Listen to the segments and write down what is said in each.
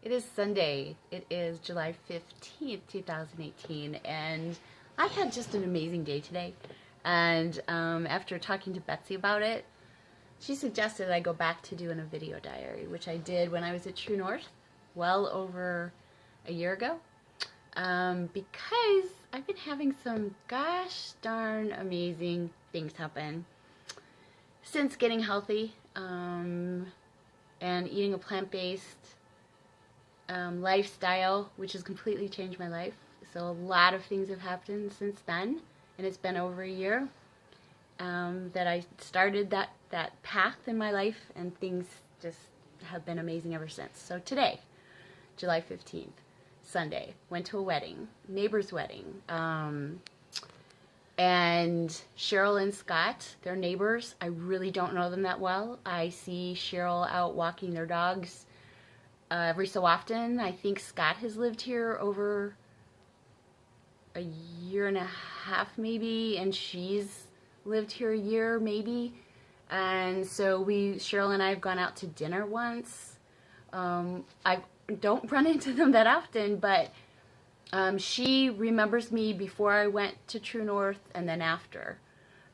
It is Sunday. It is July 15th, 2018, and I had just an amazing day today. And after talking to Betsy about it, she suggested I go back to doing a video diary, which I did when I was at True North well over a year ago. Because I've been having some gosh darn amazing things happen since getting healthy and eating a plant-based lifestyle, which has completely changed my life. So a lot of things have happened since then, and it's been over a year that I started that path in my life, and things just have been amazing ever since. So today, July 15th, Sunday, went to a wedding, neighbor's wedding, and Cheryl and Scott, they're neighbors. I really don't know them that well. I see Cheryl out walking their dogs every so often. I think Scott has lived here over a year and a half maybe, and she's lived here a year maybe. And so Cheryl and I have gone out to dinner once. I don't run into them that often, but she remembers me before I went to True North and then after.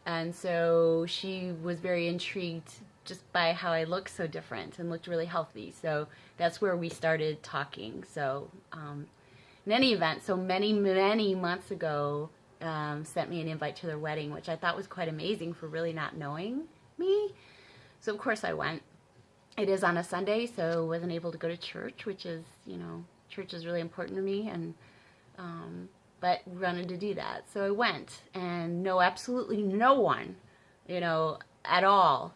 And so she was very intrigued just by how I looked so different and looked really healthy. So that's where we started talking. So in any event, so many months ago, sent me an invite to their wedding, which I thought was quite amazing for really not knowing me. So of course I went. It is on a Sunday, so wasn't able to go to church, which is, church is really important to me, and but wanted to do that. So I went, and absolutely no one, at all.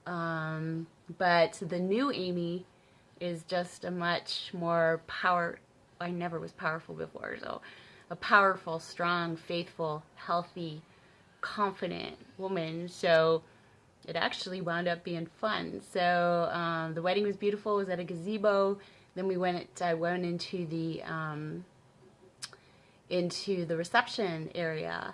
But the new Amy is just a much more I never was powerful before, so a powerful, strong, faithful, healthy, confident woman. So it actually wound up being fun. So the wedding was beautiful. It was at a gazebo. Then I went into the reception area,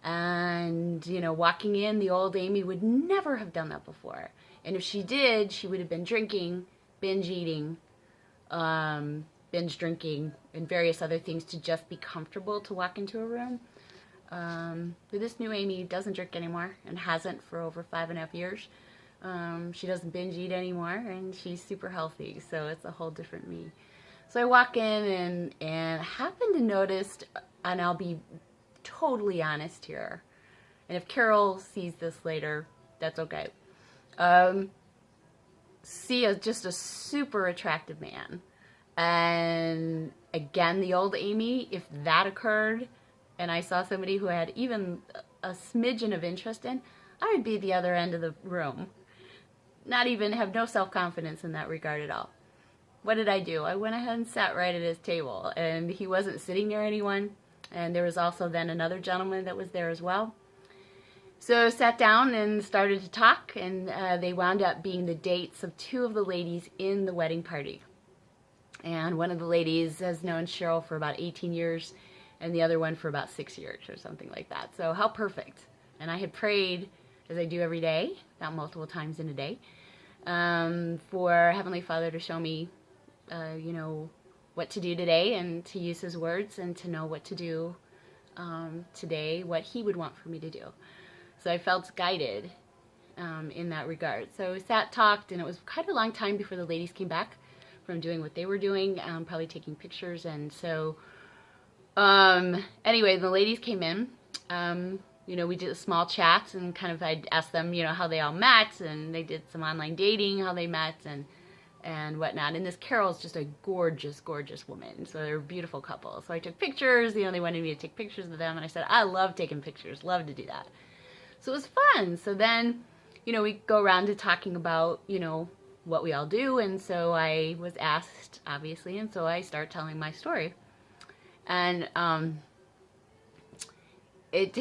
and walking in, the old Amy would never have done that before. And if she did, she would have been drinking, binge eating, binge drinking, and various other things to just be comfortable to walk into a room. But this new Amy doesn't drink anymore, and hasn't for over 5.5 years. She doesn't binge eat anymore, and she's super healthy, so it's a whole different me. So I walk in and happen to notice, and I'll be totally honest here, and if Carol sees this later, that's okay. See just a super attractive man. And again, the old Amy, if that occurred, and I saw somebody who had even a smidgen of interest in, I would be at the other end of the room. Not even have no self-confidence in that regard at all. What did I do? I went ahead and sat right at his table, and he wasn't sitting near anyone, and there was also then another gentleman that was there as well. So I sat down and started to talk, and they wound up being the dates of two of the ladies in the wedding party. And one of the ladies has known Cheryl for about 18 years, and the other one for about 6 years or something like that. So how perfect. And I had prayed, as I do every day, about multiple times in a day, for Heavenly Father to show me, what to do today, and to use His words, and to know what to do today, what He would want for me to do. So I felt guided in that regard. So we sat, talked, and it was quite a long time before the ladies came back from doing what they were doing, probably taking pictures. And so anyway, the ladies came in. We did a small chat, and kind of I'd asked them, how they all met, and they did some online dating, how they met, and whatnot. And this Carol's just a gorgeous, gorgeous woman. So they're a beautiful couple. So I took pictures. They wanted me to take pictures of them, and I said, I love taking pictures, love to do that. So it was fun. So then, we go around to talking about, what we all do. And so I was asked, obviously, and so I start telling my story. And it,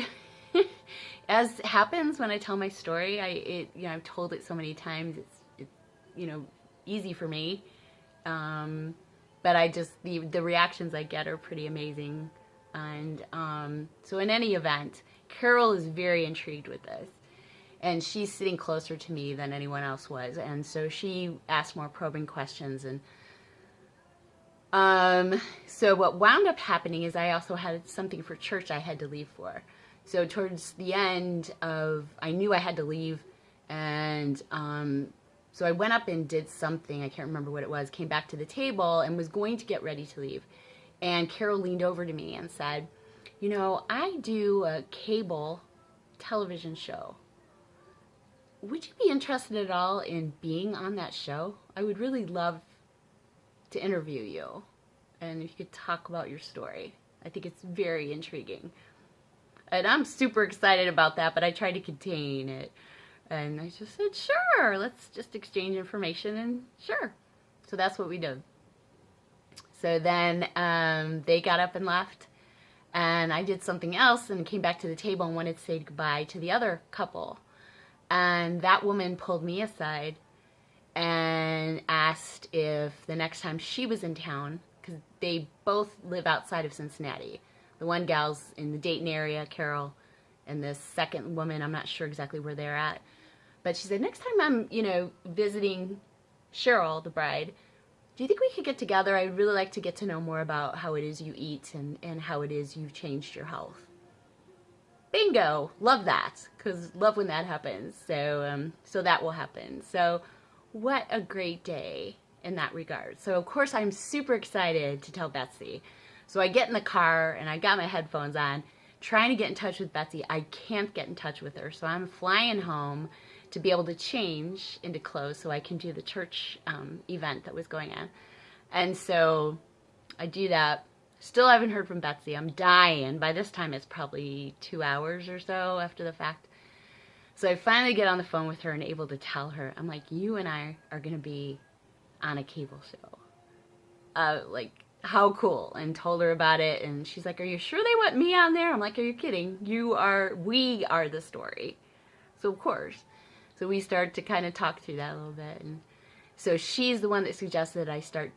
as happens when I tell my story, I've told it so many times, it's easy for me. But the reactions I get are pretty amazing. And so in any event, Carol is very intrigued with this. And she's sitting closer to me than anyone else was. And so she asked more probing questions. And So what wound up happening is I also had something for church I had to leave for. So towards the end of, I knew I had to leave, and so I went up and did something, I can't remember what it was, came back to the table and was going to get ready to leave. And Carol leaned over to me and said, you know, I do a cable television show. Would you be interested at all in being on that show? I would really love to interview you, and if you could talk about your story. I think it's very intriguing. And I'm super excited about that, but I tried to contain it. And I just said, sure, let's just exchange information, and sure. So that's what we did. So then they got up and left, and I did something else and came back to the table and wanted to say goodbye to the other couple. And that woman pulled me aside and asked if the next time she was in town, because they both live outside of Cincinnati. The one gal's in the Dayton area, Carol, and the second woman, I'm not sure exactly where they're at. But she said, next time I'm, visiting Cheryl, the bride, do you think we could get together? I'd really like to get to know more about how it is you eat and how it is you've changed your health. Bingo! Love that, because love when that happens. So that will happen. So what a great day in that regard. So of course I'm super excited to tell Betsy. So I get in the car and I got my headphones on, trying to get in touch with Betsy. I can't get in touch with her, so I'm flying home to be able to change into clothes so I can do the church event that was going on. And so I do that. Still haven't heard from Betsy. I'm dying. By this time it's probably 2 hours or so after the fact. So I finally get on the phone with her and able to tell her, I'm like, you and I are going to be on a cable show. Like, how cool. And told her about it. And she's like, are you sure they want me on there? I'm like, are you kidding? We are the story. So of course. So we start to kind of talk through that a little bit. And so she's the one that suggested I start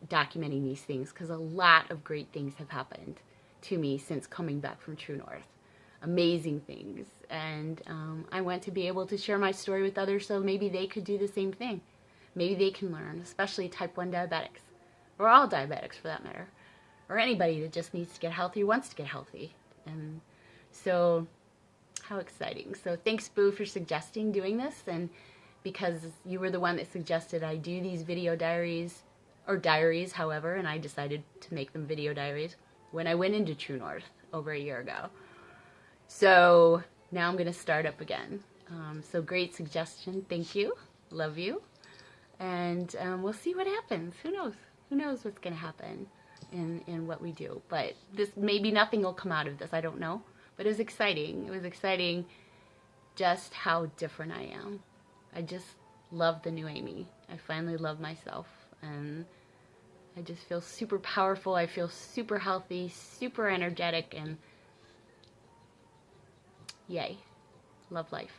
documenting these things, because a lot of great things have happened to me since coming back from True North. Amazing things. And I want to be able to share my story with others so maybe they could do the same thing. Maybe they can learn, especially type 1 diabetics, or all diabetics for that matter, or anybody that just needs to get healthy, wants to get healthy. And so how exciting. So thanks, Boo, for suggesting doing this, and because you were the one that suggested I do these video diaries, or diaries, however, and I decided to make them video diaries when I went into True North over a year ago. So now I'm going to start up again. So great suggestion. Thank you. Love you. And we'll see what happens. Who knows? Who knows what's going to happen in what we do. But maybe nothing will come out of this. I don't know. But it was exciting. It was exciting just how different I am. I just love the new Amy. I finally love myself. And I just feel super powerful. I feel super healthy, super energetic, and yay. Love life.